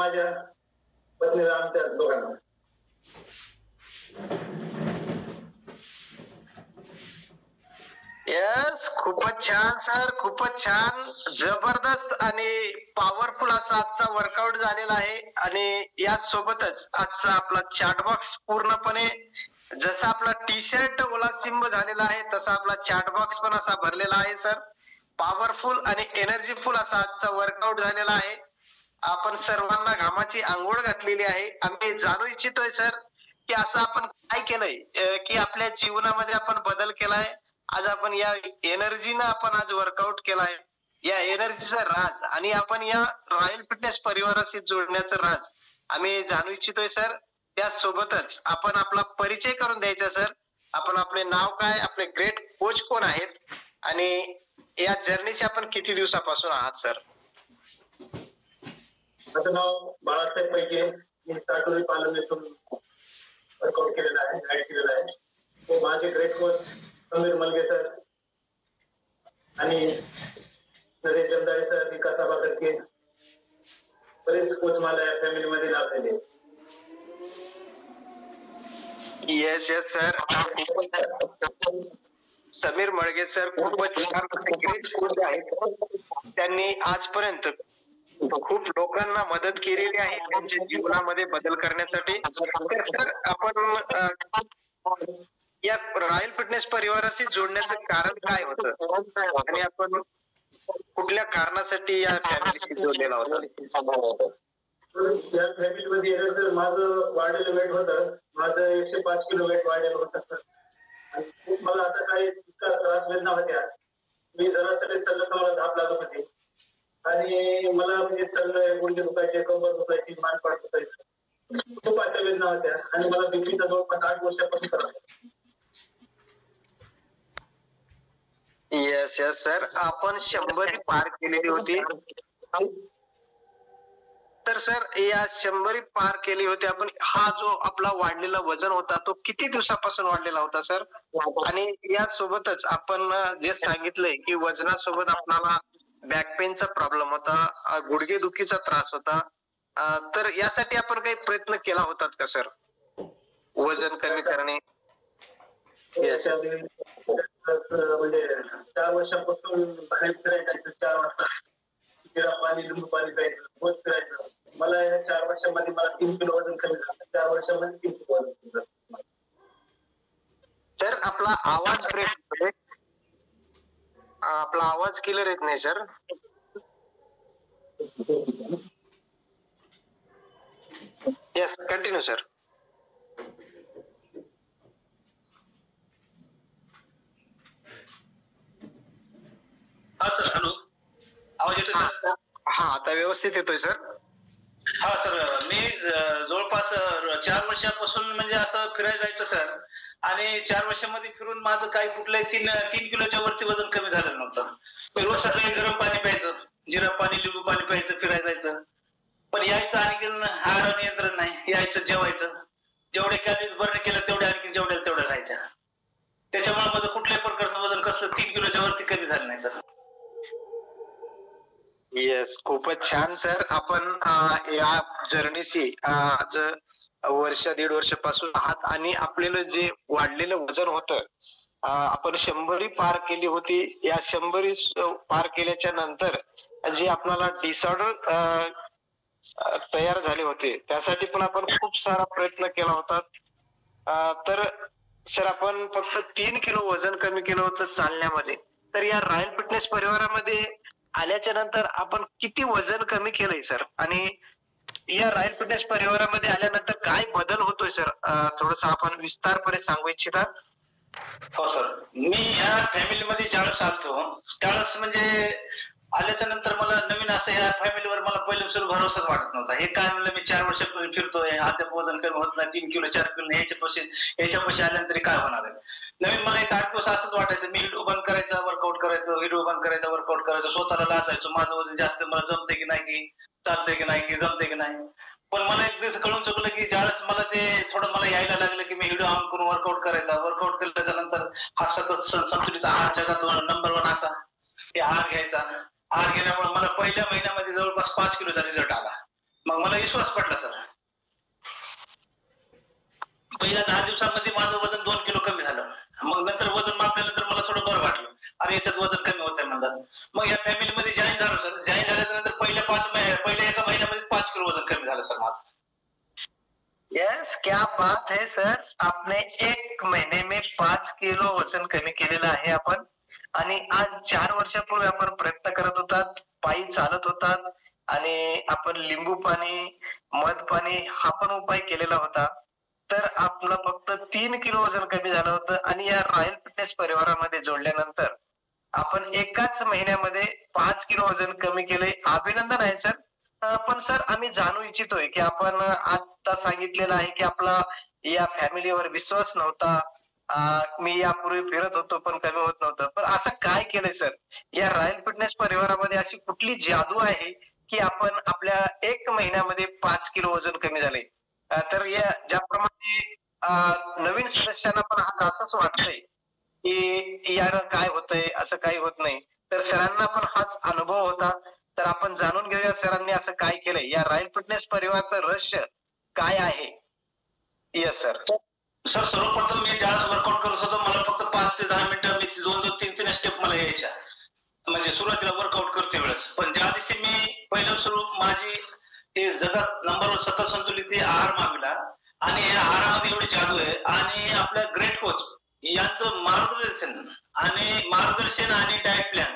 माझ्या पत्नीला आमच्या दोघांना. यस, खूपच छान सर, खूपच छान, जबरदस्त आणि पॉवरफुल असा आजचा वर्कआउट झालेला आहे. आणि यासोबतच आजचा आपला चॅटबॉक्स पूर्णपणे जसा आपला टी शर्ट ओलासिंब झालेला आहे तसा आपला चॅटबॉक्स पण असा भरलेला आहे सर. पॉवरफुल आणि एनर्जीफुल असा आजचा वर्कआउट झालेला आहे. आपण सर्वांना घामाची आंघोळ घातलेली आहे. आम्ही जाणू इच्छितोय सर की असं आपण काय केलंय की आपल्या जीवनामध्ये आपण बदल केलाय. आज आपण या एनर्जीनं आपण आज वर्कआउट केलाय. या एनर्जीचा राज आणि आपण या रॉयल फिटनेस परिवाराशी जोडण्याचं राज आम्ही जाणू इच्छितोय सर. त्यासोबतच आपण आपला परिचय करून द्यायचा सर. आपण आपले नाव काय, आपले ग्रेट कोच कोण आहेत आणि या जर्नीचे आपण किती दिवसापासून आहात सर? माझं नाव बाळासाहेब पैके. मी साटोरी पालम येथून वर्कआउट केलेला आहे, गाईड केलेला आहे. तो माझे ग्रेट कोच समीर मलगे सर आणि नरेश जमदारे सर, विकास आबा करके, बरेच कोच मला या फॅमिलीमध्ये लाभलेले. Yes yes sir. Sameer Malge sir खूपच छान ग्रेट कोच आहेत. त्यांनी आजपर्यंत खूप लोकांना मदत केलेली आहे त्यांच्या जीवनामध्ये बदल करण्यासाठी. तर सर आपण या रॉयल फिटनेस परिवाराशी जोडण्याचं कारण काय होतं आणि आपण कुठल्या कारणासाठी या फॅमिलीशी जोडलेला होता? या फॅमिलीमध्ये येण्याचं माझं वाढलेलं वेट होतं. माझं 105 किलो वेट वाढलेलं होतं सर. आणि खूप मला आता काही इतका त्रास वेदना होत्या. मी जरा सगळे चाललं तर मला धाप लागत होती आणि मला म्हणजे चाललं गुडघे दुखायचे, कंबर दुखायची, मानपाट दुखायचं, खूप अशा वेदना होत्या आणि मला बीपीचा जवळपास 8 वर्षापासून त्रास होता. Yes yes sir. आपण 100 पार केलेली होती. तर सर या 100 पार केली होती आपण. हा जो आपला वाढलेला वजन होता तो किती दिवसापासून वाढलेला होता सर? आणि यासोबतच आपण जे सांगितलंय की वजनासोबत आपल्याला बॅक पेनचा प्रॉब्लेम होता, गुडघेदुखीचा त्रास होता, तर यासाठी आपण काही प्रयत्न केला होता का सर वजन कमी करणे? म्हणजे 4 वर्षापासून बाहेर फिरायचं, 4 वाजता जिरा पाणी, लिंबू पाणी प्यायचं, रोज फिरायचं. मला या 4 वर्षामध्ये मला 3 किलो वजन कमी झालं. 4 वर्षामध्ये 3 किलो वजन कमी झालं. सर आपला आवाज ब्रेक होतोय. आपला आवाज क्लिअर येत नाही सर. Yes continue sir. हा सर. हॅलो, आवाज येतोय सर? हा आता व्यवस्थित येतोय सर. हा सर, मी जवळपास 4 वर्षापासून म्हणजे असं फिरायला जायचं सर. आणि 4 वर्षामध्ये फिरून माझं काही कुठलंही 3 किलोच्या वरती वजन कमी झालं नव्हतं. रोज सकाळी गरम पाणी प्यायचं, जिरा पाणी, लिंबू पाणी प्यायचं, फिरायला जायचं. पण यायचं आणखी आहार नियंत्रण नाही. यायचं, जेवायचं, जेवढे कॅलरीज बर्न केलं तेवढे आणखी जेवढ्या तेवढ्या राहायच्या. त्याच्यामुळे माझं कुठल्याही प्रकारचं वजन कसं 3 किलोच्या वरती कमी झालं नाही सर. येस खूपच छान सर. आपण या जर्नीशी आज वर्ष 1.5 वर्षापासून आहात आणि आपल्याला जे वाढलेलं वजन होतं आपण 100 पार केली होती. या 100 पार केल्याच्या नंतर जे आपल्याला डिसऑर्डर तयार झाले होते त्यासाठी पण आपण खूप सारा प्रयत्न केला होता. तर सर आपण फक्त 3 किलो वजन कमी केलं होतं चालण्यामध्ये. तर या रॉयल फिटनेस परिवारामध्ये आल्याच्या नंतर आपण किती वजन कमी केलंय सर? आणि या रॉयल फिटनेस परिवारामध्ये आल्यानंतर काय बदल होतोय सर? थोडस आपण विस्तारपणे सांगू इच्छिता? हो सर, मी या फॅमिलीमध्ये ज्यावेळेस आलतो त्यावेळेस म्हणजे आल्याच्या नंतर मला नवीन असं या फॅमिलीवर मला पहिल्यापासून भरोसाच वाटत नव्हता. हे काय म्हणलं, मी 4 वर्षापासून फिरतोय, आता वजन कमी होत नाही, 3 किलो 4 किलो याच्यापाशी आल्यानंतर काय होणार आहे. नवीन मला एक 8 दिवस असंच वाटायचं. मी व्हिडिओ बंद करायचा, वर्कआउट करायचं, व्हिडिओ बंद करायचा, वर्कआउट करायचं, स्वतःला लाजायचो माझं वजन जास्त, मला जमतंय की नाही, की चालतंय की नाही, की जमतंय की नाही. पण मला एक दिवस कळून चुकलं की ज्यावेळेस मला ते थोडं मला यायला लागलं की मी व्हिडिओ ऑन करून वर्कआउट करायचा, वर्कआउट केल्याच्या नंतर हा सकस संतुलित आहार जगात नंबर 1 असा हे आहार घ्यायचा. आहार घेण्यामुळे मला पहिल्या महिन्यामध्ये जवळपास 5 किलोचा रिझल्ट आला. मग मला विश्वास पटला सर. पहिल्या 10 दिवसांमध्ये माझं वजन 2 किलो कमी झालं. मग नंतर वजन मापल्यानंतर मला थोडं बरं वाटलं. अरे याच्यात वजन कमी होत आहे म्हणलं. मग या फॅमिलीमध्ये जॉईन झालो सर. जॉईन झाल्यानंतर पहिल्या एका महिन्यामध्ये 5 किलो वजन कमी झालं सर माझं. यस, क्या बात है सर. आपने 1 महीने में 5 किलो वजन कमी केलेलं आहे आपण. आणि आज 4 वर्षापूर्वी आपण प्रयत्न करत होतात, पायी चालत होतात आणि आपण लिंबू पाणी, मध पाणी हा पण उपाय केलेला होता. तर आपलं फक्त 3 किलो वजन कमी झालं होतं आणि या रॉयल फिटनेस परिवारामध्ये जोडल्यानंतर आपण एकाच महिन्यामध्ये 5 किलो वजन कमी केले. अभिनंदन आहे सर. पण सर आम्ही जाणू इच्छितोय की आपण आता सांगितलेलं आहे की आपला या फॅमिलीवर विश्वास नव्हता. मी यापूर्वी फिरत होतो पण कमी होत नव्हतं. पण असं काय केलंय सर? या रॉयल फिटनेस परिवारामध्ये अशी कुठली जादू आहे की आपण आपल्या 1 महिन्यामध्ये 5 किलो वजन कमी झाले? तर या ज्याप्रमाणे नवीन सदस्यांना पण आज असंच वाटतंय की यानं काय होतंय, असं काही होत नाही. तर सरांना पण हाच अनुभव होता. तर आपण जाणून घेऊया सरांनी असं काय केलंय, या रॉयल फिटनेस परिवाराचं रहस्य काय आहे? Yes sir. सर सर्वप्रथम मी ज्यावेळेस वर्कआउट करत होतो मला फक्त 5 ते 10 मिनिटं मी 2-3 स्टेप मला यायच्या. म्हणजे सुरुवातीला वर्कआउट करते वेळेस. पण ज्या दिवशी मी पहिलं सुरू माझी हे जगात नंबरवर सतत संतुलित आहार मागला आणि या आहारामध्ये एवढी जादू आहे आणि आपल्या ग्रेट कोच यांचं मार्गदर्शन आणि डाएट प्लॅन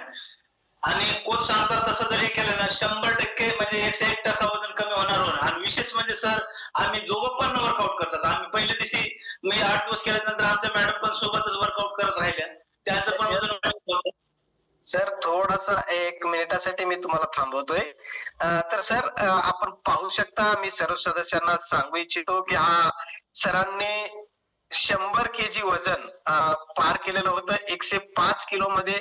आणि कोच सांगतात तसं जर हे केलं ना 100% म्हणजे 101% वजन कमी होणार. आणि विशेष म्हणजे सर आम्ही दोघं पण वर्कआउट करतात. आम्ही पहिल्या दिवशी मी 8 दिवस केल्यानंतर आमच्या मॅडम पण सोबतच वर्कआउट करत राहिल्या. त्यांचं पण वजन होतं. सर थोडासा 1 मिनिटासाठी मी तुम्हाला थांबवतोय. तर सर आपण पाहू शकता, मी सर्व सदस्यांना सांगू इच्छितो की हा सरांनी 100 केजी वजन पार केलेलं होतं 105 किलो मध्ये.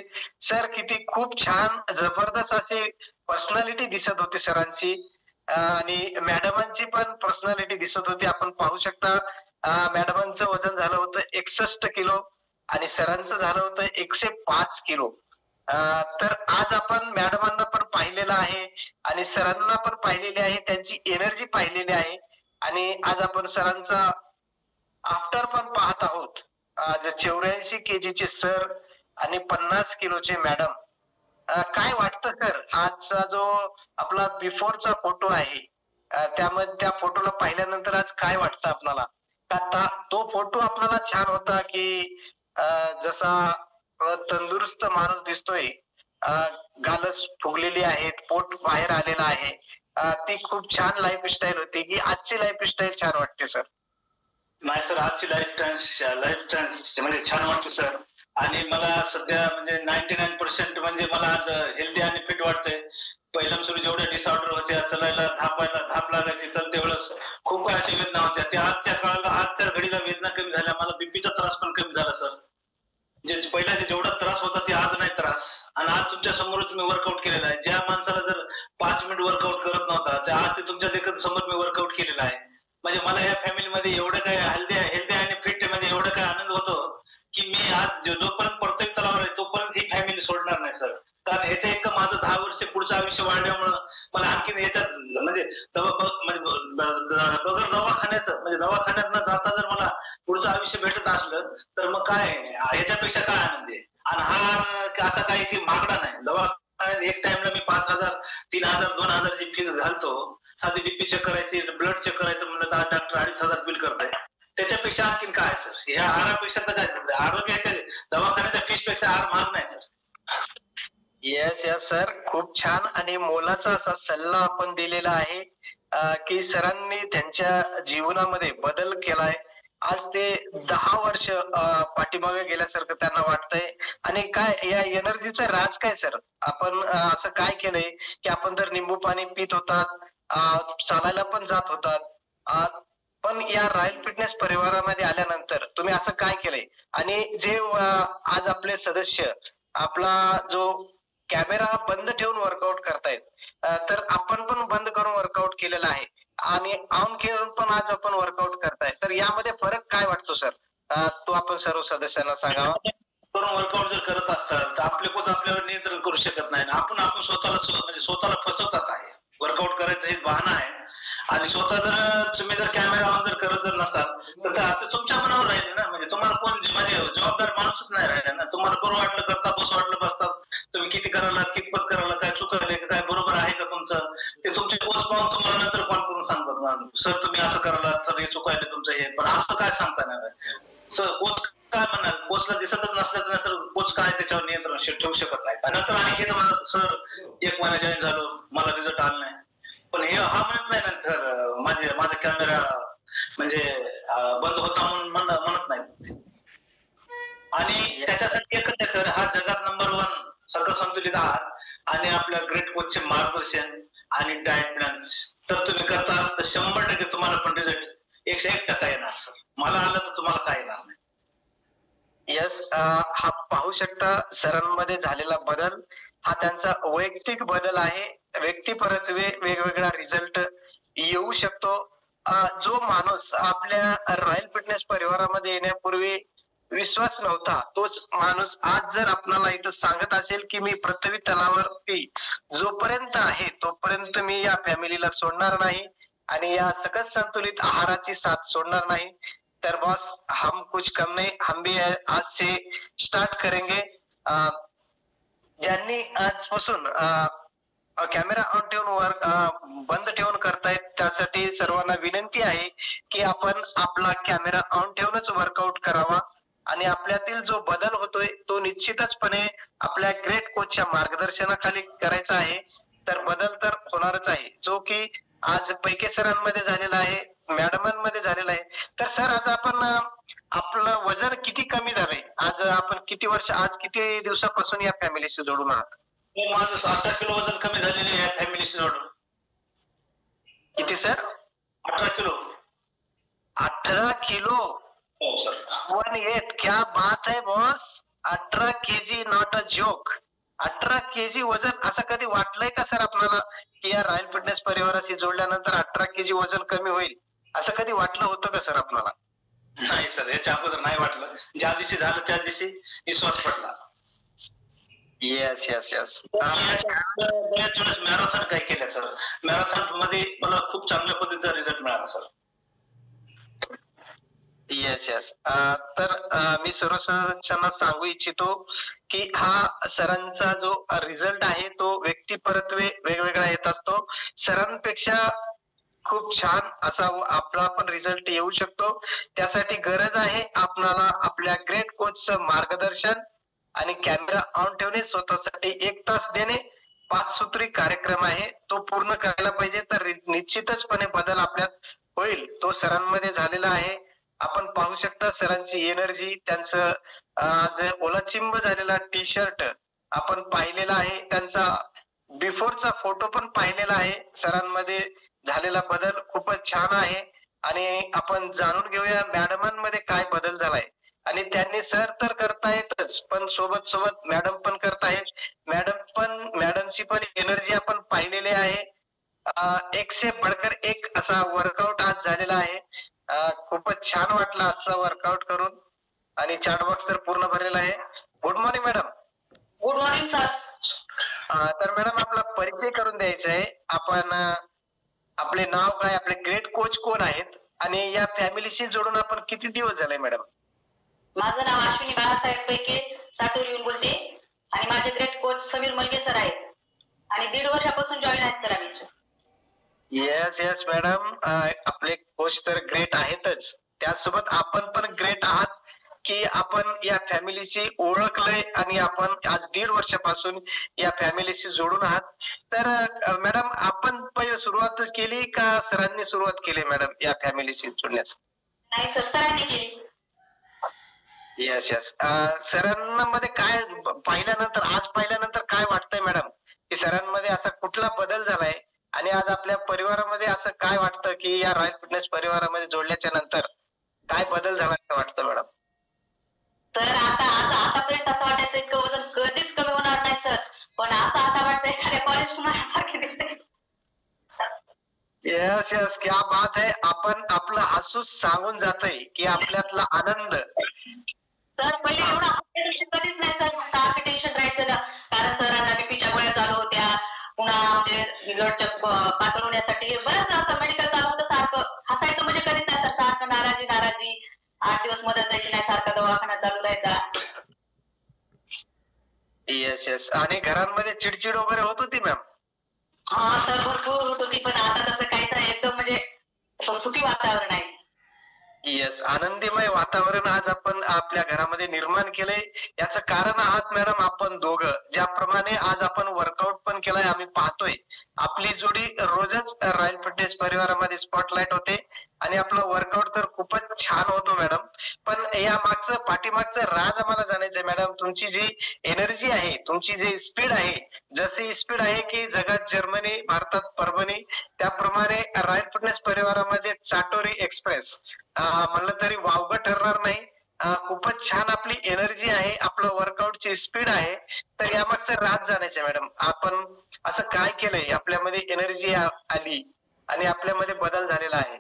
सर किती खूप छान जबरदस्त अशी पर्सनॅलिटी दिसत होती सरांची आणि मॅडमांची पण पर्सनॅलिटी दिसत होती. आपण पाहू शकता मॅडमांचं वजन झालं होतं 61 किलो आणि सरांचं झालं होतं 105 किलो. तर आज आपण मॅडमांना पण पाहिलेलं आहे आणि सरांना पण पाहिलेली आहे, त्यांची एनर्जी पाहिलेली आहे आणि आज आपण सरांचा आफ्टर पण पाहत आहोत. आज 84 केजीचे सर आणि 50 किलोचे मॅडम. काय वाटतं सर, आजचा जो आपला बिफोरचा फोटो आहे त्यामध्ये त्या फोटोला पाहिल्यानंतर आज काय वाटतं आपल्याला? का तो फोटो आपल्याला छान होता की जसा तंदुरुस्त माणूस दिसतोय, गालच फुगलेली आहेत, पोट बाहेर आलेलं आहे, ती खूप छान लाईफस्टाईल होती की आजची लाईफस्टाईल छान वाटते सर? नाही सर आजची लाईफ म्हणजे छान वाटतं सर. आणि मला सध्या म्हणजे 99% म्हणजे मला आज हेल्दी आणि फिट वाटतंय. पहिल्या सुरू जेवढ्या डिसऑर्डर होत्या, चलायला धाप लागायची चलते वेळेस खूप काही अशा वेदना होत्या, त्या आजच्या घडीला वेदना कमी झाल्या. मला बीपीचा त्रास पण कमी झाला सर. जे पहिला जेवढा त्रास होता ते आज नाही त्रास. आणि आज तुमच्या समोरच मी वर्कआउट केलेला आहे. ज्या माणसाला जर 5 मिनिट वर्कआउट करत नव्हता ते आज ते तुमच्या देखत समोर मी वर्कआउट केलेला आहे. म्हणजे मला या फॅमिलीमध्ये एवढं काय हेल्दी आणि फिट म्हणजे एवढं काय आनंद होतो की मी आज जोपर्यंत प्रत्येक तलावर आहे तोपर्यंत ही फॅमिली सोडणार नाही सर. कारण ह्याच्या एक माझं 10 वर्ष पुढचं आयुष्य वाढल्यामुळं मला आणखीन याच्यात म्हणजे बगर दवाखान्याचं म्हणजे दवाखान्यात न जाता जर मला पुढचं आयुष्य भेटत असलं तर मग काय ह्याच्यापेक्षा काय आनंद आहे. आणि हा असा काय की मागडा नाही. दवाखान्यात एक टाइमला मी 5,000, 3,000, 2,000 ची फीस घालतो. साधी बीपी चेक करायची, ब्लड चेक करायचं म्हणलं तर डॉक्टर 2,500 बिल करताय. त्याच्यापेक्षा आणखीन काय सर? ह्या आहारापेक्षा तर काय आरोग्याच्या दवाखान्याच्या फीस पेक्षा आहार महाग नाही सर. येस येस सर, खूप छान आणि मोलाचा असा सल्ला आपण दिलेला आहे की सरांनी त्यांच्या जीवनामध्ये बदल केलाय. आज ते 10 वर्ष पाठीमागे गेल्यासारखं त्यांना वाटतंय. आणि काय या एनर्जीचं राज काय सर? आपण असं काय केलंय की आपण जर निंबू पाणी पित होतात, चालायला पण जात होतात, पण या रॉयल फिटनेस परिवारामध्ये आल्यानंतर तुम्ही असं काय केलंय? आणि जे आज आपले सदस्य आपला जो कॅमेरा बंद ठेवून वर्कआउट करतायत, तर आपण पण बंद करून वर्कआउट केलेला आहे आणि ऑन करून पण आज आपण वर्कआउट करताय. तर यामध्ये फरक काय वाटतो सर? तो आपण सर्व सदस्यांना सांगावा. करून वर्कआउट जर करत असतात तर आपले कोच आपल्यावर नियंत्रण करू शकत नाही. आपण स्वतःला म्हणजे स्वतःला फसवतात आहे. वर्कआउट करायचं हे बहाणा आहे. स्वतः जर तुम्ही जर कॅमेरा ऑन जर करत जर नसाल तर आता तुमच्या मनावर राहिले ना, म्हणजे तुम्हाला कोण म्हणजे जबाबदार माणूसच नाही राहिला ना. तुम्हाला करू वाटलं करता, बस वाटलं बसतात. तुम्ही किती करायला कितपत करायला, काय चुकले काय बरोबर आहे का तुमचं, ते तुमचे कोच पाहून तुम्हाला नंतर कॉल करून सांगतात ना, सर तुम्ही असं करायला, सर हे चुकायले तुमचं हे. पण असं काय सांगता नाही सर. कोच काय म्हणाल, कोचला दिसतच नसलं तर कोच काय त्याच्यावर नियंत्रण ठेवू शकत नाही. नंतर आणखी म्हणत सर 1 महिना जॉईन झालो, मला रिझल्ट आला नाही. पण हे हा म्हणत नाही ना सर माझा कॅमेरा म्हणजे बंद होता म्हणून म्हणत नाही. आणि त्याच्यासाठी एकच आहे सर, हा जगात नंबर 1 सकल संतुलित आहार आणि आपल्या ग्रेट कोचचे मार्गदर्शन आणि डाएट प्लॅन तर तुम्ही करता तर 100% तुम्हाला पण रिझल्ट 101% येणार सर. मला आलं तर तुम्हाला काय येणार नाही. यस, हा पाहू शकता सरांमध्ये झालेला बदल हा त्यांचा वैयक्तिक बदल आहे. व्यक्ती परत वेगवेगळा रिझल्ट येऊ शकतो. जो माणूस आपल्या रॉयल फिटनेस परिवारामध्ये येण्यापूर्वी विश्वास नव्हता, तोच माणूस आज जर आपल्याला इथं सांगत असेल की मी पृथ्वी तलावरती जोपर्यंत आहे तोपर्यंत मी या फॅमिलीला सोडणार नाही आणि या सकस संतुलित आहाराची साथ सोडणार नाही, तर बॉस हम कुछ कम नहीं, हम भी आज से स्टार्ट करेंगे. ज्यांनी आजपासून कॅमेरा ऑन ठेवून बंद ठेवून करतायत त्यासाठी सर्वांना विनंती आहे की आपण आपला कॅमेरा ऑन ठेवूनच वर्कआउट करावा आणि आपल्यातील जो बदल होतोय तो निश्चितचपणे आपल्या ग्रेट कोचच्या मार्गदर्शनाखाली करायचा आहे. तर बदल तर होणारच आहे, जो की आज पैके सरांमध्ये झालेला आहे, मॅडमांमध्ये झालेला आहे. तर सर आज आपण आपलं वजन किती कमी झालंय, आज आपण किती दिवसापासून या फॅमिलीशी जोडून आहात? माझं 18 किलो वजन कमी झालेले आहे फॅमिलीशी जोडून. किती सर? 18 किलो. 18 किलो? हो सर. 18, क्या बात है boss. 18 KG not a joke. 18 KG वजन. असं कधी वाटलंय का सर आपल्याला की या रॉयल फिटनेस परिवाराशी जोडल्यानंतर 18 केजी वजन कमी होईल, असं कधी वाटलं होतं का सर आपल्याला? नाही सर, याच्या अगोदर नाही वाटलं. ज्या दिवशी झालं त्या दिवशी विश्वास पडला. Yes yes yes. मॅरेथॉन काय केलं सर, मॅरेथॉन मध्ये मला खूप चांगल्या पद्धतीचा रिझल्ट मिळाला सर. Yes yes. तर मी सर्वांना सांगू इच्छितो की हा सरांचा जो रिझल्ट आहे तो व्यक्ती परत वेगवेगळा येत असतो. सरांपेक्षा खूप छान असा आपला पण रिझल्ट येऊ शकतो. त्यासाठी गरज आहे आपणाला आपल्या ग्रेट कोचचं मार्गदर्शन आणि कॅमेरा ऑन ठेवणे, स्वतःसाठी 1 तास देणे. 5 सूत्री कार्यक्रम आहे, तो पूर्ण करायला पाहिजे. तर निश्चितचपणे बदल आपल्यात होईल. तो सरांमध्ये झालेला आहे. आपण पाहू शकता सरांची एनर्जी, त्यांचं आज ओलाचिंब झालेला टी शर्ट आपण पाहिलेला आहे. त्यांचा बिफोरचा फोटो पण पाहिलेला आहे. सरांमध्ये झालेला बदल खूपच छान आहे आणि आपण जाणून घेऊया मॅडमांमध्ये काय बदल झालाय. आणि त्यांनी सर तर करतायतच, पण सोबत सोबत मॅडम पण करतायत. मॅडमची पण एनर्जी आपण पाहिलेली आहे. 1 से बढ़कर 1 असा वर्कआउट आज झालेला आहे. खूपच छान वाटलं आजचा वर्कआउट करून आणि चॅट बॉक्स तर पूर्ण भरलेला आहे. Good morning madam. Good morning sir. तर मॅडम आपला परिचय करून द्यायचा आहे. आपण आपले नाव काय, आपले ग्रेट कोच कोण आहेत आणि या फॅमिलीशी जोडून आपण किती दिवस झाले मॅडम? माझं नाव अश्विनी बाळासाहेब पैके, साटूर येऊन बोलते आणि माझे ग्रेट कोच समीर मलगे सर आहेत आणि 1.5 वर्षापासून जॉईन आहेत सर आम्ही. येस येस मॅडम, आपले कोच तर ग्रेट आहेतच, त्यासोबत आपण पण ग्रेट आहात की आपण या फॅमिलीशी ओळखलंय आणि आपण आज 1.5 वर्षापासून या फॅमिलीशी जोडून आहात. तर मॅडम आपण पहिले सुरुवातच केली का सरांनी सुरुवात केली मॅडम या फॅमिलीशी जोडण्यास? नाही सर, सरांनी केली. Yes yes. सरांमध्ये काय पाहिल्यानंतर काय वाटतंय मॅडम की सरांमध्ये असा कुठला बदल झालाय आणि आज आपल्या परिवारामध्ये असं काय वाटतं की या रॉयल फिटनेस परिवारामध्ये जोडल्याच्या नंतर काय बदल झाला असं वाटतं मॅडम? तर आतापर्यंत असं वाटायचं इतकं वजन कधीच कमी होणार नाही सर, पण असं आता वाटतंय एखाद्या कॉलेज कुमारासारखे दिसते. येस येस, क्या बात है. आपण आपलं हसू सांगून जातंय की आपल्यातला आनंद. सर पहिले एवढं कधीच नाही सर, सारखं टेन्शन राहायचं ना, कारण सरांना बीपीच्या गोळ्या चालू होत्या, पुन्हा म्हणजे ब्लडच्या पातळ होण्यासाठी बरंच असं मेडिकल चालू होतं. मदत जायची नाही, सारखा दवाखाना चालू राहायचा. येस आणि घरांमध्ये चिडचिड वगैरे होत होती मॅम? हा सर, भरपूर होत होती, पण आता तसं काहीच नाही, एकदम म्हणजे असं सुखी वातावरण आहे. येस, आनंदीमय वातावरण आज आपण आपल्या घरामध्ये निर्माण केलंय. याचं कारण आहात मॅडम आपण दोघं. ज्याप्रमाणे आज आपण वर्कआउट पण केलाय, आम्ही पाहतोय आपली जोडी रोजच रॉयल फिटनेस परिवारामध्ये स्पॉटलाइट होते आणि आपलं वर्कआउट तर खूपच छान होतो मॅडम. पण या मागचं पाठीमागचं राज आम्हाला जाणायचंय मॅडम. तुमची जी एनर्जी आहे, तुमची जी स्पीड आहे, जशी स्पीड आहे की जगात जर्मनी, भारतात परभणी, त्याप्रमाणे रॉयल फिटनेस परिवारामध्ये चाटोरी एक्सप्रेस म्हणलं तरी वावगं ठरणार नाही. खूपच छान आपली एनर्जी आहे, आपलं वर्कआउटची स्पीड आहे. तर यामागचं राज जाणायचं मॅडम, आपण असं काय केलंय आपल्यामध्ये एनर्जी आली आणि आपल्यामध्ये बदल झालेला आहे,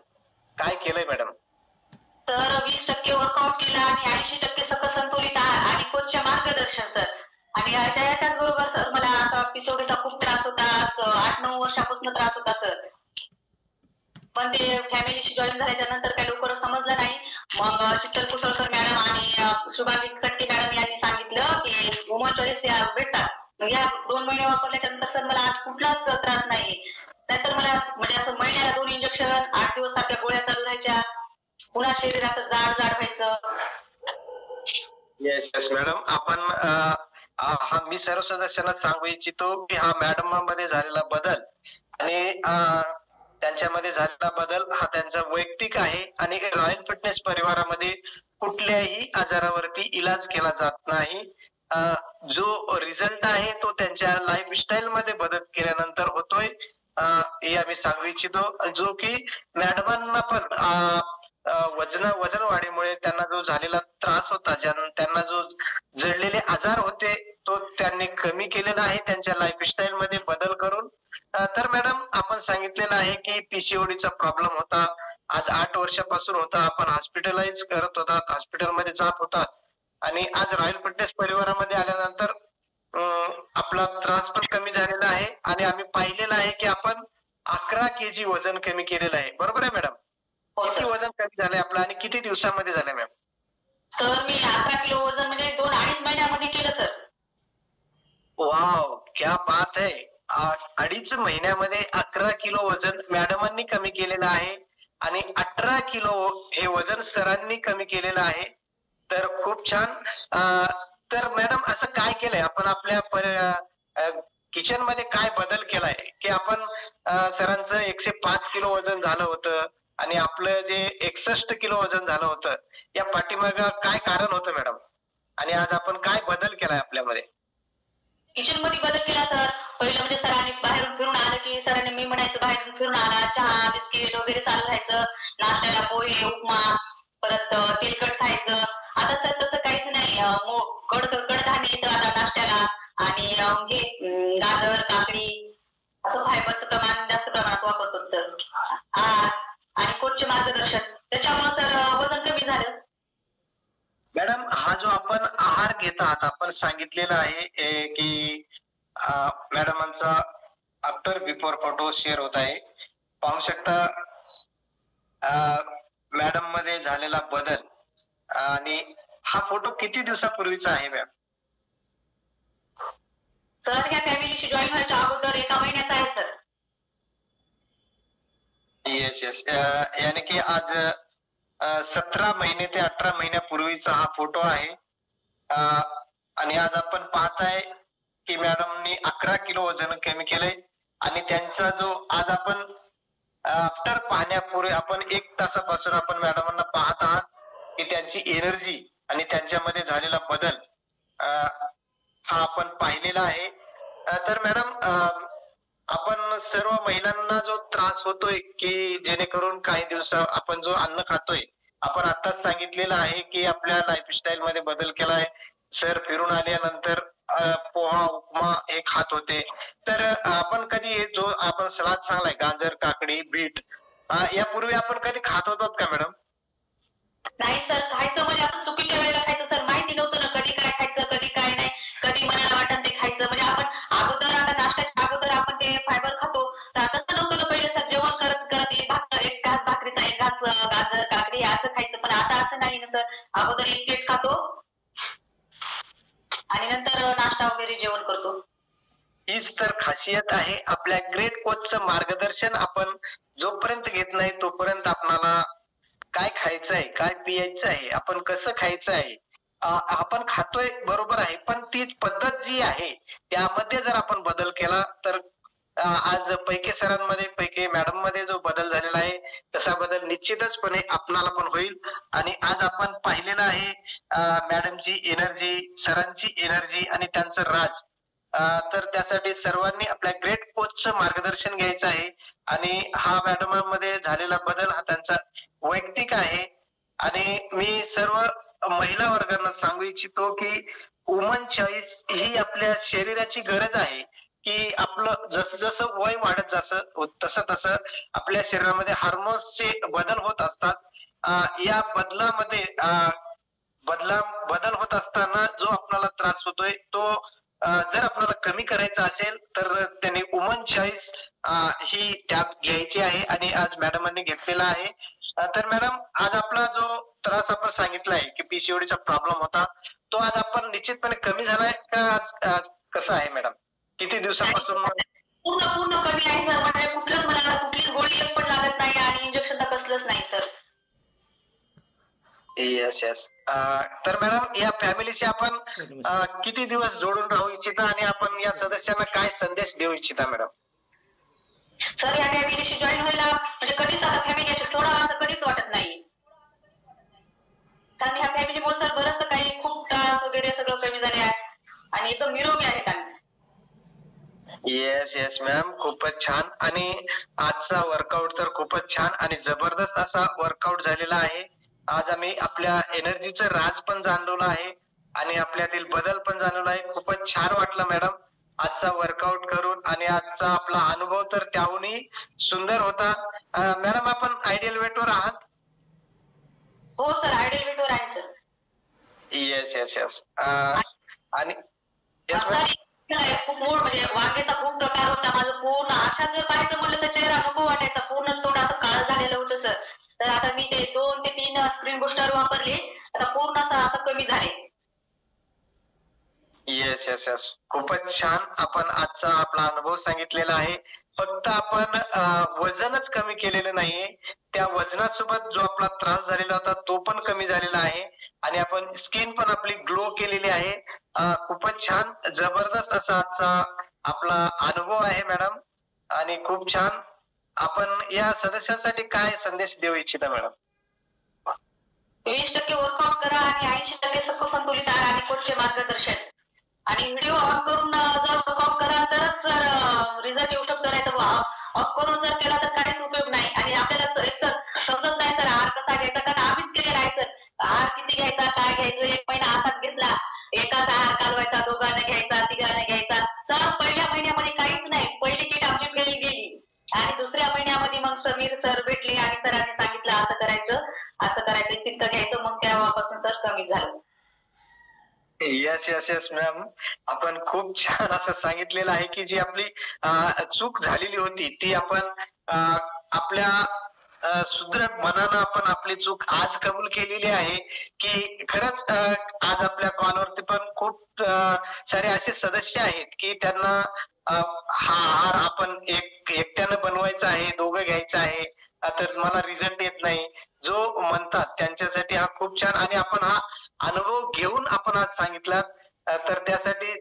काय केलंय मॅडम? तर 20% वर्कआउट केला आणि 80% सकस संतुलित आहार आणि कोचचे मार्गदर्शन सर. आणि याच्याच बरोबर सर मला असा पिसोडीचा खूप त्रास होता, 8-9 वर्षापासून त्रास होता सर. पण ते फॅमिलीशी जॉईन झाल्याच्या नंतर काही लवकर समजलं नाही. मग शीतल कुसळकर मॅडम आणि शुभांगी कट्टे मॅडम यांनी सांगितलं की वुमन चॉईस या भेटतात. मग या 2 महिने वापरल्याच्या नंतर सर मला आज कुठलाच त्रास नाही. नाहीतर मला म्हणजे असं महिन्याला 2 इंजेक्शन, 8 दिवस आपल्या गोळ्या चालू राहायच्या, पुन्हा शरीर असं जाड व्हायचं. येस मॅडम, आपण हा मी सर्व सदस्यांना सांगू इच्छितो की हा मॅडमांमध्ये झालेला बदल आणि त्यांच्यामध्ये झालेला बदल हा त्यांचा वैयक्तिक आहे आणि रॉयल फिटनेस परिवारामध्ये कुठल्याही आजारावरती इलाज केला जात नाही. जो रिझल्ट आहे तो त्यांच्या लाईफस्टाईल मध्ये बदल केल्यानंतर होतोय, हे आम्ही सांगू इच्छितो. जो की मॅडमांना पण वजन वाढीमुळे त्यांना जो झालेला त्रास होता, त्यांना जो जडलेले आजार होते, तो त्यांनी कमी केलेला आहे त्यांच्या लाईफस्टाईल मध्ये बदल करून. तर मॅडम आपण सांगितलेलं आहे की पीसीओडीचा प्रॉब्लेम होता, आज 8 वर्षापासून होता, आपण हॉस्पिटलाइज करत होतात, हॉस्पिटलमध्ये जात होतात आणि आज रॉयल फिटनेस परिवारामध्ये आल्यानंतर आपला त्रास पण कमी झालेला आहे आणि आम्ही पाहिलेलं आहे की आपण 11 kg वजन कमी केलेलं आहे. बरोबर आहे मॅडम? किती वजन कमी झालंय आपलं आणि किती दिवसामध्ये झालंय मॅम? सर मी 11 किलो वजन म्हणजे 2-2.5 महिन्यामध्ये केलं सर. वाव, क्या बात है. 2.5 महिन्यामध्ये 11 किलो वजन मॅडमांनी कमी केलेलं आहे आणि 18 किलो हे वजन सरांनी कमी केलेलं आहे. तर खूप छान. तर मॅडम असं काय केलंय आपण आपल्या किचन मध्ये, काय बदल केलाय की आपण सरांचं 105 किलो वजन झालं होतं आणि आपलं जे 61 किलो वजन झालं होतं, या पाठीमाग काय कारण होतं मॅडम आणि आज आपण काय बदल केलाय आपल्यामध्ये? किचन मध्ये बदल केला सर. पहिलं म्हणजे सरांनी बाहेरून फिरून आलं की सरांनी मी म्हणायचं बाहेरून फिरून आणा, चहा बिस्किट वगैरे चालू राहायचं, नाश्त्याला पोहे उपमा, परत तेलकट खायचं. आता सर तसं काहीच नाही. कडधान्य येतं आता नाश्त्याला आणि हे गाजर, काकडी असं फायबरचं प्रमाण जास्त प्रमाणात वापरतो सर. आणि कोचचे मार्गदर्शन, त्याच्यामुळे सर वजन कमी झालं. मॅडम हा जो आपण आहार घेत आहात, आपण सांगितलेलं आहे की मॅडमांचा आफ्टर बिफोर फोटो शेअर होत आहे, पाहू शकता मॅडम मध्ये झालेला बदल. आणि हा फोटो किती दिवसापूर्वीचा आहे मॅम? सर या फॅमिलीशी जॉईन व्हायच्या अगोदर 1 महिन्याचा आहे सर. येस यानी की आज 17 महिने ते 18 महिन्यापूर्वीचा हा फोटो आहे. आणि आज आपण पाहताय की मॅडमनी 11 किलो वजन कमी केलंय आणि त्यांचा जो आज आपण आफ्टर पाहण्यापूर्वी आपण 1 तासापासून आपण मॅडमांना पाहत आहात की त्यांची एनर्जी आणि त्यांच्यामध्ये झालेला बदल हा आपण पाहिलेला आहे. तर मॅडम आपण सर्व महिलांना जो त्रास होतोय की जेणेकरून काही दिवस आपण जो अन्न खातोय, आपण आताच सांगितलेलं आहे की आपल्या लाईफस्टाईल मध्ये बदल केलाय. सर फिरून आल्यानंतर पोहा उपमा हे खात होते, तर आपण कधी जो आपण सलाद सांगलाय गाजर, काकडी, बीट, यापूर्वी आपण कधी खात होतो का मॅडम? नाही सर, खायचं म्हणजे आपण चुकीच्या वेळेला खायचं सर. माहिती नव्हतं ना कधी काय खायचं कधी काय नाही, कधी मनाला वाटतं ते खायचं. म्हणजे आपण अगोदर आता नाश्त्याच्या अगोदर आपण ते फायबर खातो, तर तसं नव्हतं ना पहिले सर. जेवण करत करत एक घास भाकरीचा, 1 घास गाजर, काकडी असं खायचं, पण आता असं नाही ना सर. अगोदर एक प्लेट खातो आणि नंतर नाश्ता वगैरे जेवण करतो. हीच तर खासियत आहे आपल्या ग्रेट कोचचं मार्गदर्शन. आपण जोपर्यंत घेत नाही तोपर्यंत आपणाला काय खायचं आहे, काय पियायचं आहे, आपण कसं खायचं आहे, आपण खातोय बरोबर आहे, पण ती पद्धत जी आहे त्यामध्ये जर आपण बदल केला तर आज पैके सरांमध्ये, पैके मॅडम मध्ये जो बदल झालेला आहे तसा बदल निश्चितचपणे आपणाला पण होईल. आणि आज आपण पाहिलेलं आहे मॅडमची एनर्जी, सरांची एनर्जी आणि त्यांचं राज. तर त्यासाठी सर्वांनी आपल्या ग्रेट कोचचं मार्गदर्शन घ्यायचं आहे. आणि हा मॅडमांमध्ये झालेला बदल हा त्यांचा वैयक्तिक आहे. आणि मी सर्व महिला वर्गांना सांगू इच्छितो की वुमन चॉईस ही आपल्या शरीराची गरज आहे. की आपलं जसं जसं वय वाढत तसं तसं आपल्या शरीरामध्ये हार्मोन्सचे बदल होत असतात. या बदलामध्ये बदल होत असताना जो आपल्याला त्रास होतोय तो जर आपल्याला कमी करायचा असेल तर त्यांनी वुमन चॉईस ही त्यात घ्यायची आहे आणि आज मॅडमांनी घेतलेला आहे. तर मॅडम आज आपला जो त्रास आपण सांगितला आहे की पीसीओडीचा प्रॉब्लेम होता तो आज आपण निश्चितपणे कमी झालाय का आज कसं आहे मॅडम? किती दिवसापासून? पूर्ण पूर्ण कमी आहे सर. म्हणजे कुठलंच मला कुठलीच गोळी एक पण लागत नाही आणि इंजेक्शन तर कसलंच नाही सर. Yes yes. तर मॅडम या फॅमिलीशी आपण किती दिवस जोडून राहू इच्छिता आणि आपण या सदस्यांना काय संदेश देऊ इच्छिता मॅडम? सर या फॅमिलीशी जॉईन व्हायला म्हणजे कधीच आता फॅमिली सोडावं असं कधीच वाटत नाही. कारण ह्या फॅमिलीमुळे सर बरंच काही खूप त्रास वगैरे सगळं कमी झाले आहे आणि एकदम निरोगी आहेत आम्ही. येस येस मॅम, खूपच छान. आणि आजचा वर्कआउट तर खूपच छान आणि जबरदस्त असा वर्कआउट झालेला आहे. आज आम्ही आपल्या एनर्जीचं राज पण जाणवलं आहे आणि आपल्यातील बदल पण जाणवला आहे. खूपच छान वाटलं मॅडम आजचा वर्कआउट करून आणि आजचा आपला अनुभव तर त्याहूनही सुंदर होता. मॅडम आपण आयडियल वेटवर आहात? हो सर, आयडियल वेटवर आहे सर. Yes yes yes. आणि खूप मूळ म्हणजे वांग्याचा खूप प्रकार होता. माझं पूर्ण आशा जर पाहायचं म्हणलं तर चेहरा नको वाटायचा, पूर्ण तोंड असं काळं झालेलं होतं सर. तर आता मी ते 2 ते 3 स्क्रीन बुस्टर वापरले, आता पूर्ण असं कमी झाले. येस येस येस, खूपच छान. आपण आजचा आपला अनुभव सांगितलेला आहे. फक्त आपण वजनच कमी केलेलं नाहीये, त्या वजनासोबत जो आपला त्रास झालेला होता तो पण कमी झालेला आहे आणि आपण स्किन पण आपली ग्लो केलेली आहे. खूपच छान, जबरदस्त असा आजचा आपला अनुभव आहे मॅडम आणि खूप छान. आपण या सदस्यांसाठी काय संदेश देऊ इच्छिता मॅडम? 20% वर्कआउट करा आणि 80% संतुलित आहार आणि कोचचे मार्गदर्शन आणि व्हिडिओ ऑन करून जर वर्कआउट कराल तरच सर रिझल्ट येऊ शकतो. नाही तर ऑफ करून जर केला तर काहीच उपयोग नाही. आणि आपल्याला एकतर समजत नाही सर आहार कसा घ्यायचा, कारण आम्हीच केलेला आहे सर. आहार किती घ्यायचा, काय घ्यायचं, 1 महिना असाच घेतला. एकाच आहार कालवायचा, दोघांना घ्यायचा, तिघांना घ्यायचा. सर पहिल्या महिन्यामध्ये काहीच नाही, पहिली किट आमची फेल गेली आणि दुसऱ्या महिन्यामध्ये मग समीर सर भेटले आणि सरांनी सांगितलं असं करायचं तितकं घ्यायचं. मग तेव्हापासून सर कमी झालं. येस येस येस मॅम, आपण खूप छान असं सांगितलेलं आहे की जी आपली चूक झालेली होती ती आपण आपल्या सुदृढ मनानं आपण आपली चूक आज कबूल केलेली आहे. की खरंच आज आपल्या कॉलवरती पण खूप सारे असे सदस्य आहेत की त्यांना हा आहार आपण एकट्यानं बनवायचा आहे, दोघं घ्यायचं आहे, तर मला रिझल्ट येत नाही जो म्हणतात त्यांच्यासाठी हा खूप छान. आणि आपण हा अनुभव घेऊन आपण आज सांगितला, तर त्यासाठी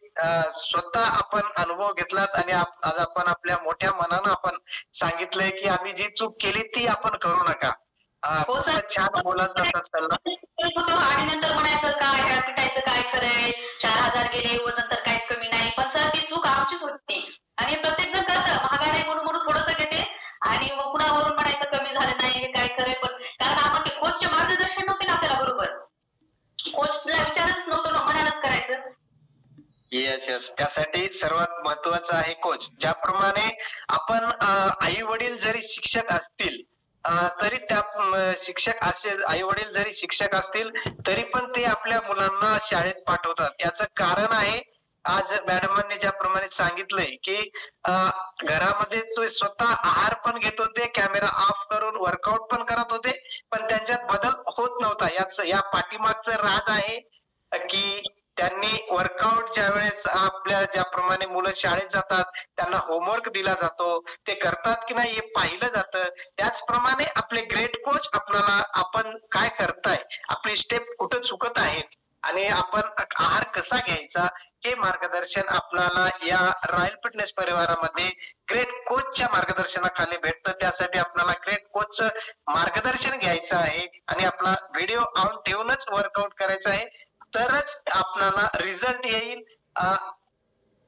स्वतः आपण अनुभव घेतलात आणि आज आपण आपल्या मोठ्या मनानं आपण सांगितलंय की आम्ही जी चूक केली ती आपण करू नका. खूपच छान बोलायचा असा सल्ला. आणि नंतर म्हणायचं काय पिटायचं काय खरंय, 4000 गेले वजन तर काहीच कमी नाही. पण सर ती चूक आमचीच होती आणि प्रत्येक जण करतं महागाई नाही म्हणून थोडंसं घेते आणि मग पुन्हा वरून म्हणायचं कमी झालं नाही हे काय खरंय. पण कारण आपण ते कोचचे मार्गदर्शन नव्हते ना आपल्याला बरोबर, कोचला विचारच नव्हतं ना, मनानच करायचं. येस येस, त्यासाठी सर्वात महत्वाचं आहे कोच. ज्याप्रमाणे आपण आई वडील जरी शिक्षक असतील तरी त्या शिक्षक असे आई वडील जरी शिक्षक असतील तरी पण ते आपल्या मुलांना शाळेत पाठवतात. याचं कारण आहे आज मॅडमांनी ज्याप्रमाणे सांगितलंय की घरामध्ये तो स्वतः आहार पण घेत होते, कॅमेरा ऑफ करून वर्कआउट पण करत होते, पण त्यांच्यात बदल होत नव्हता. या पाठीमागचं राज आहे की त्यांनी वर्कआउट ज्या वेळेस आपल्या ज्याप्रमाणे मुलं शाळेत जातात, त्यांना होमवर्क दिला जातो, ते करतात की नाही हे पाहिलं जातं. त्याचप्रमाणे आपले ग्रेट कोच आपल्याला आपण काय करताय, आपली स्टेप कुठं चुकत आहेत आणि आपण आहार कसा घ्यायचा हे मार्गदर्शन आपल्याला या रॉयल फिटनेस परिवारामध्ये ग्रेट कोचच्या मार्गदर्शनाखाली भेटतं. त्यासाठी आपल्याला ग्रेट कोचचं मार्गदर्शन घ्यायचं आहे आणि आपला व्हिडिओ ऑन ठेवूनच वर्कआउट करायचं आहे, तरच आपल्याला रिझल्ट येईल.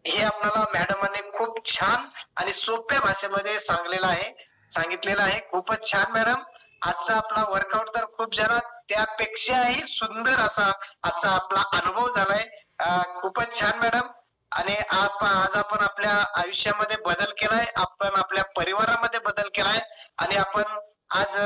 हे आपल्याला मॅडमांनी खूप छान आणि सोप्या भाषेमध्ये सांगितलेलं आहे. खूपच छान मॅडम. आजचा आपला वर्कआउट तर खूप जरा त्यापेक्षाही सुंदर असा आजचा आपला अनुभव झालाय. खूपच छान मॅडम. आणि आज आपण आपल्या आयुष्यामध्ये बदल केलाय, आपण आपल्या परिवारामध्ये बदल केलाय आणि आपण आज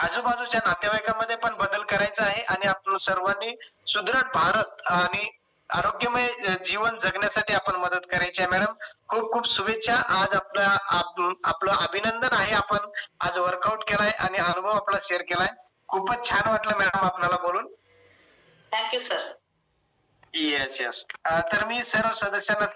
आजूबाजूच्या नातेवाईकांमध्ये पण बदल करायचा आहे आणि आपण सर्वांनी सुदृढ भारत आणि आरोग्यमय जीवन जगण्यासाठी आपण मदत करायची आहे. मॅडम खूप खूप शुभेच्छा. आज आपलं अभिनंदन आहे. आपण आज वर्कआउट केलाय आणि अनुभव आपला शेअर केलाय. खूपच छान वाटलं मॅडम आपल्याला बोलून. Thank you sir. येस. तर मी सर्व सदस्यांना